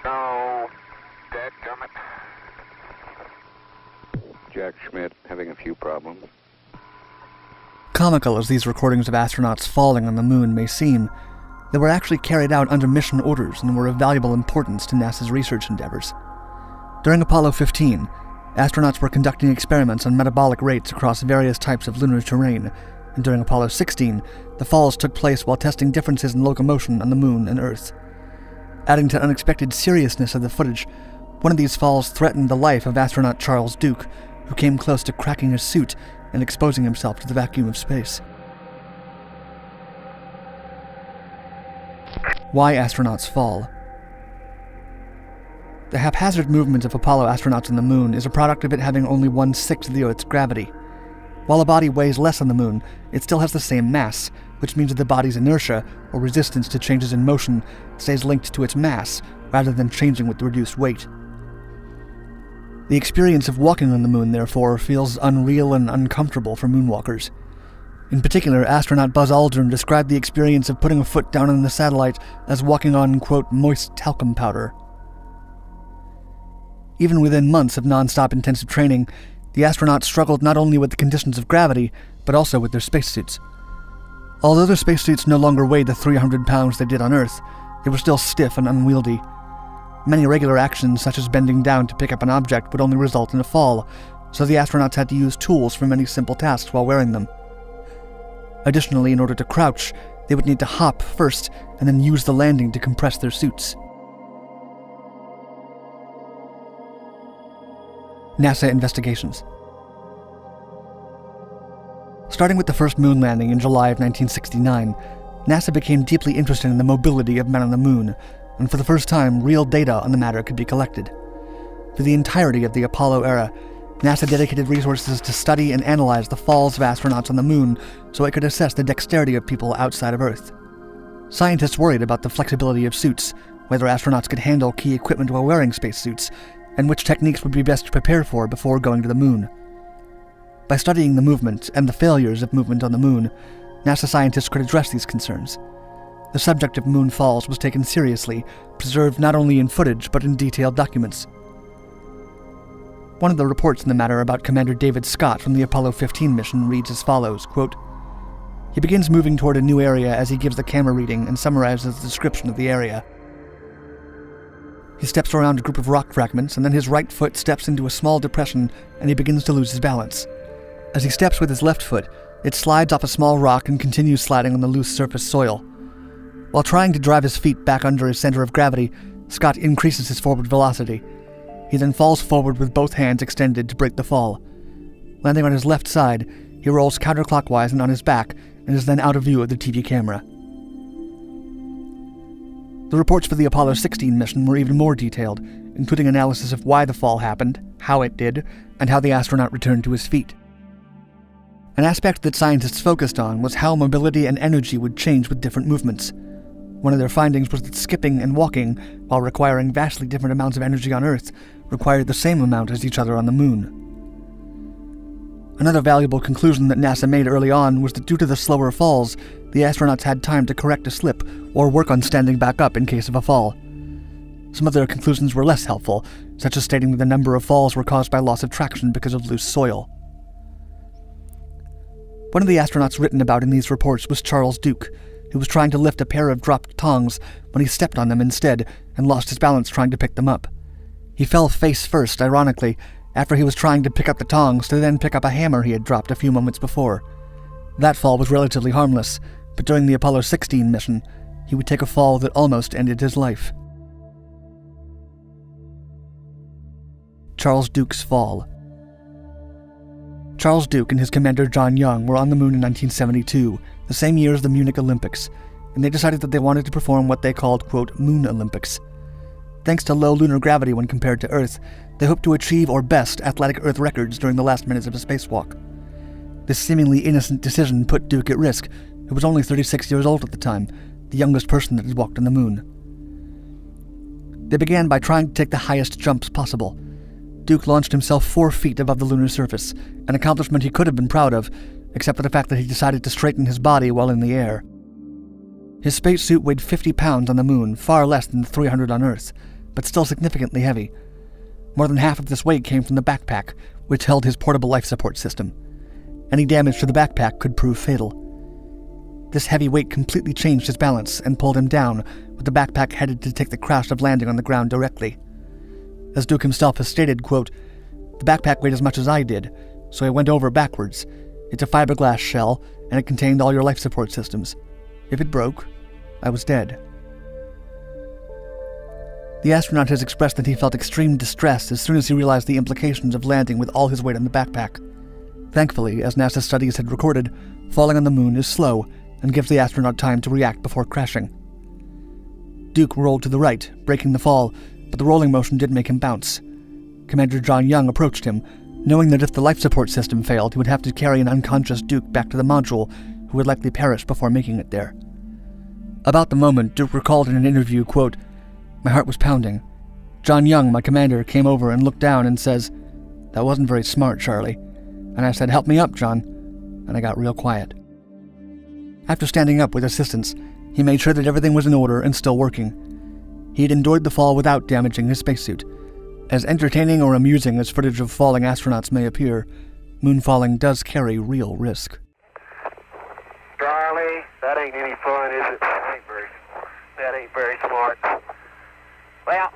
No. Dadgummit. Jack Schmidt, having a few problems. Comical as these recordings of astronauts falling on the moon may seem, they were actually carried out under mission orders and were of valuable importance to NASA's research endeavors. During Apollo 15, astronauts were conducting experiments on metabolic rates across various types of lunar terrain, and during Apollo 16, the falls took place while testing differences in locomotion on the Moon and Earth. Adding to the unexpected seriousness of the footage, one of these falls threatened the life of astronaut Charles Duke, who came close to cracking his suit and exposing himself to the vacuum of space. Why astronauts fall. The haphazard movement of Apollo astronauts on the Moon is a product of it having only 1/6 of the Earth's gravity. While a body weighs less on the Moon, it still has the same mass, which means that the body's inertia, or resistance to changes in motion, stays linked to its mass, rather than changing with the reduced weight. The experience of walking on the Moon, therefore, feels unreal and uncomfortable for moonwalkers. In particular, astronaut Buzz Aldrin described the experience of putting a foot down on the satellite as walking on, quote, moist talcum powder. Even within months of non-stop intensive training, the astronauts struggled not only with the conditions of gravity, but also with their spacesuits. Although their spacesuits no longer weighed the 300 pounds they did on Earth, they were still stiff and unwieldy. Many regular actions, such as bending down to pick up an object, would only result in a fall, so the astronauts had to use tools for many simple tasks while wearing them. Additionally, in order to crouch, they would need to hop first and then use the landing to compress their suits. NASA investigations. Starting with the first moon landing in July of 1969, NASA became deeply interested in the mobility of men on the Moon, and for the first time, real data on the matter could be collected. For the entirety of the Apollo era, NASA dedicated resources to study and analyze the falls of astronauts on the Moon so it could assess the dexterity of people outside of Earth. Scientists worried about the flexibility of suits, whether astronauts could handle key equipment while wearing spacesuits, and which techniques would be best to prepare for before going to the Moon. By studying the movement and the failures of movement on the Moon, NASA scientists could address these concerns. The subject of moon falls was taken seriously, preserved not only in footage but in detailed documents. One of the reports in the matter about Commander David Scott from the Apollo 15 mission reads as follows, quote, "He begins moving toward a new area as he gives the camera reading and summarizes the description of the area. He steps around a group of rock fragments, and then his right foot steps into a small depression, and he begins to lose his balance. As he steps with his left foot, it slides off a small rock and continues sliding on the loose surface soil. While trying to drive his feet back under his center of gravity, Scott increases his forward velocity. He then falls forward with both hands extended to break the fall. Landing on his left side, he rolls counterclockwise and on his back, and is then out of view of the TV camera." The reports for the Apollo 16 mission were even more detailed, including analysis of why the fall happened, how it did, and how the astronaut returned to his feet. An aspect that scientists focused on was how mobility and energy would change with different movements. One of their findings was that skipping and walking, while requiring vastly different amounts of energy on Earth, required the same amount as each other on the Moon. Another valuable conclusion that NASA made early on was that due to the slower falls, the astronauts had time to correct a slip or work on standing back up in case of a fall. Some of their conclusions were less helpful, such as stating that the number of falls were caused by loss of traction because of loose soil. One of the astronauts written about in these reports was Charles Duke, who was trying to lift a pair of dropped tongs when he stepped on them instead and lost his balance trying to pick them up. He fell face first, ironically, after he was trying to pick up the tongs to then pick up a hammer he had dropped a few moments before. That fall was relatively harmless, but during the Apollo 16 mission, he would take a fall that almost ended his life. Charles Duke's fall. Charles Duke and his commander John Young were on the Moon in 1972, the same year as the Munich Olympics, and they decided that they wanted to perform what they called, quote, Moon Olympics. Thanks to low lunar gravity when compared to Earth, they hoped to achieve or best athletic Earth records during the last minutes of a spacewalk. This seemingly innocent decision put Duke at risk, who was only 36 years old at the time, the youngest person that had walked on the Moon. They began by trying to take the highest jumps possible. Duke launched himself 4 feet above the lunar surface, an accomplishment he could have been proud of, except for the fact that he decided to straighten his body while in the air. His spacesuit weighed 50 pounds on the Moon, far less than the 300 on Earth, but still significantly heavy. More than half of this weight came from the backpack, which held his portable life support system. Any damage to the backpack could prove fatal. This heavy weight completely changed his balance and pulled him down, with the backpack headed to take the crash of landing on the ground directly. As Duke himself has stated, quote, "The backpack weighed as much as I did, so I went over backwards. It's a fiberglass shell, and it contained all your life support systems. If it broke, I was dead." The astronaut has expressed that he felt extreme distress as soon as he realized the implications of landing with all his weight on the backpack. Thankfully, as NASA studies had recorded, falling on the moon is slow and gives the astronaut time to react before crashing. Duke rolled to the right, breaking the fall, but the rolling motion did make him bounce. Commander John Young approached him, knowing that if the life support system failed, he would have to carry an unconscious Duke back to the module, who would likely perish before making it there. About the moment, Duke recalled in an interview, quote, "My heart was pounding. John Young, my commander, came over and looked down and says, 'That wasn't very smart, Charlie.' And I said, 'Help me up, John.' And I got real quiet." After standing up with assistance, he made sure that everything was in order and still working. He had endured the fall without damaging his spacesuit. As entertaining or amusing as footage of falling astronauts may appear, moonfalling does carry real risk. Charlie, that ain't any fun, is it? That ain't very smart. Well,